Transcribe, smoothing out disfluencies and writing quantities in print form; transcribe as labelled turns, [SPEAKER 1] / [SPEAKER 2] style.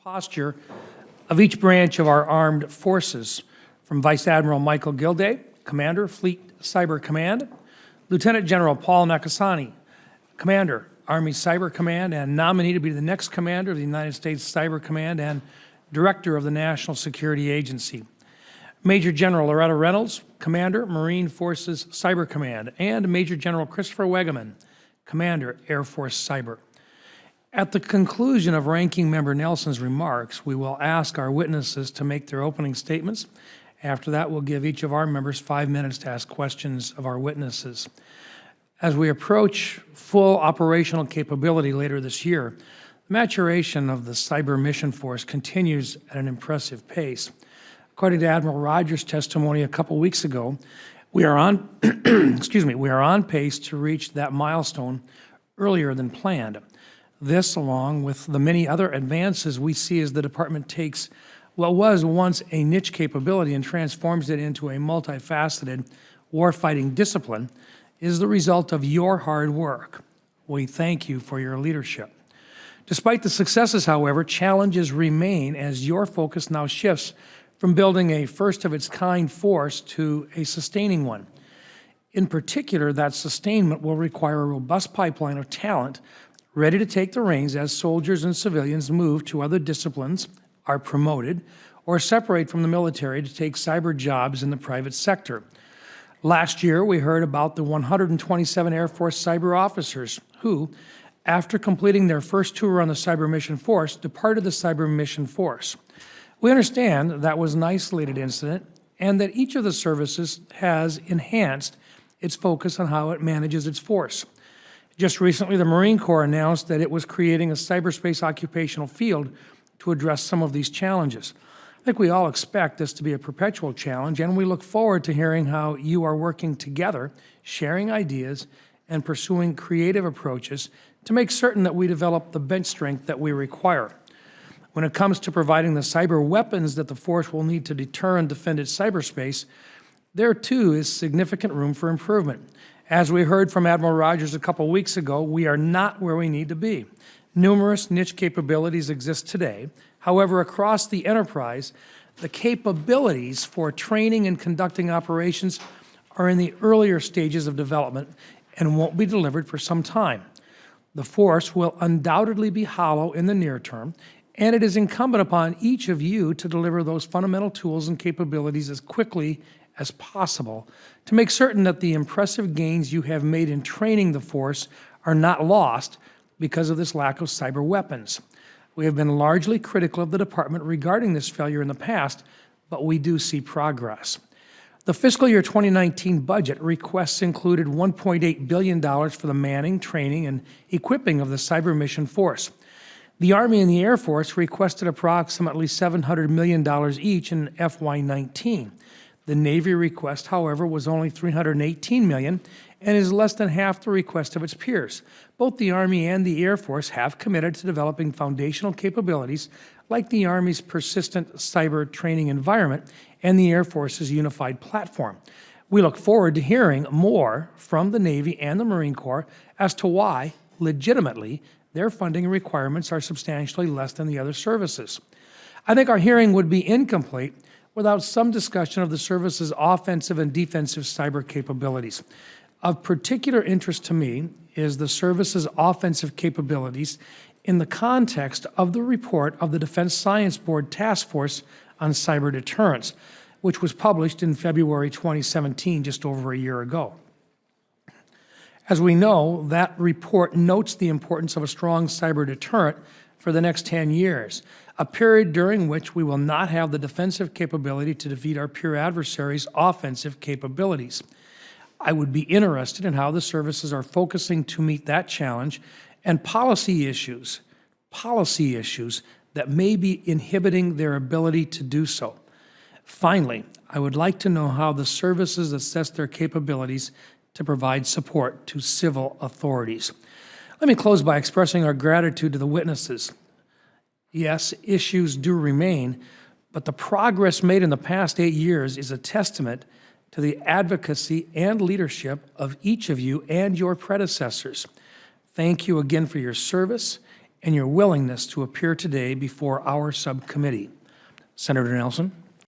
[SPEAKER 1] posture of each branch of our armed forces, from Vice Admiral Michael Gilday, Commander, Fleet Cyber Command, Lieutenant General Paul Nakasone, Commander, Army Cyber Command, and nominee to be the next Commander of the United States Cyber Command and Director of the National Security Agency. Major General Loretta Reynolds, Commander, Marine Forces Cyber Command, and Major General Christopher Wegeman, Commander, Air Force Cyber. At the conclusion of Ranking Member Nelson's remarks, we will ask our witnesses to make their opening statements. After that, we'll give each of our members 5 minutes to ask questions of our witnesses. As we approach full operational capability later this year, the maturation of the Cyber Mission Force continues at an impressive pace. According to Admiral Rogers' testimony a couple weeks ago, we are on, we are on pace to reach that milestone earlier than planned. This, along with the many other advances we see as the Department takes what was once a niche capability and transforms it into a multifaceted warfighting discipline, is the result of your hard work. We thank you for your leadership. Despite the successes, however, challenges remain as your focus now shifts from building a first-of-its-kind force to a sustaining one. In particular, that sustainment will require a robust pipeline of talent ready to take the reins as soldiers and civilians move to other disciplines, are promoted, or separate from the military to take cyber jobs in the private sector. Last year, we heard about the 127 Air Force cyber officers who, after completing their first tour on the Cyber Mission Force, departed the Cyber Mission Force. We understand that was an isolated incident and that each of the services has enhanced its focus on how it manages its force. Just recently, the Marine Corps announced that it was creating a cyberspace occupational field to address some of these challenges. I think we all expect this to be a perpetual challenge, and we look forward to hearing how you are working together, sharing ideas, and pursuing creative approaches to make certain that we develop the bench strength that we require. When it comes to providing the cyber weapons that the force will need to deter and defend its cyberspace, there too is significant room for improvement. As we heard from Admiral Rogers a couple weeks ago, we are not where we need to be. Numerous niche capabilities exist today. However, across the enterprise, the capabilities for training and conducting operations are in the earlier stages of development and won't be delivered for some time. The force will undoubtedly be hollow in the near term, and it is incumbent upon each of you to deliver those fundamental tools and capabilities as quickly as possible to make certain that the impressive gains you have made in training the force are not lost because of this lack of cyber weapons. We have been largely critical of the Department regarding this failure in the past, but we do see progress. The fiscal year 2019 budget requests included $1.8 billion for the manning, training, and equipping of the Cyber Mission Force. The Army and the Air Force requested approximately $700 million each in FY19. The Navy request, however, was only $318 million and is less than half the request of its peers. Both the Army and the Air Force have committed to developing foundational capabilities like the Army's persistent cyber training environment and the Air Force's unified platform. We look forward to hearing more from the Navy and the Marine Corps as to why, legitimately, their funding requirements are substantially less than the other services. I think our hearing would be incomplete without some discussion of the service's offensive and defensive cyber capabilities. Of particular interest to me is the service's offensive capabilities in the context of the report of the Defense Science Board Task Force on Cyber Deterrence, which was published in February 2017, just over a year ago. As we know, that report notes the importance of a strong cyber deterrent for the next 10 years, a period during which we will not have the defensive capability to defeat our peer adversaries' offensive capabilities. I would be interested in how the services are focusing to meet that challenge and policy issues that may be inhibiting their ability to do so. Finally, I would like to know how the services assess their capabilities to provide support to civil authorities. Let me close by expressing our gratitude to the witnesses. Yes, issues do remain, but the progress made in the past 8 years is a testament to the advocacy and leadership of each of you and your predecessors. Thank you again for your service and your willingness to appear today before our subcommittee. Senator Nelson.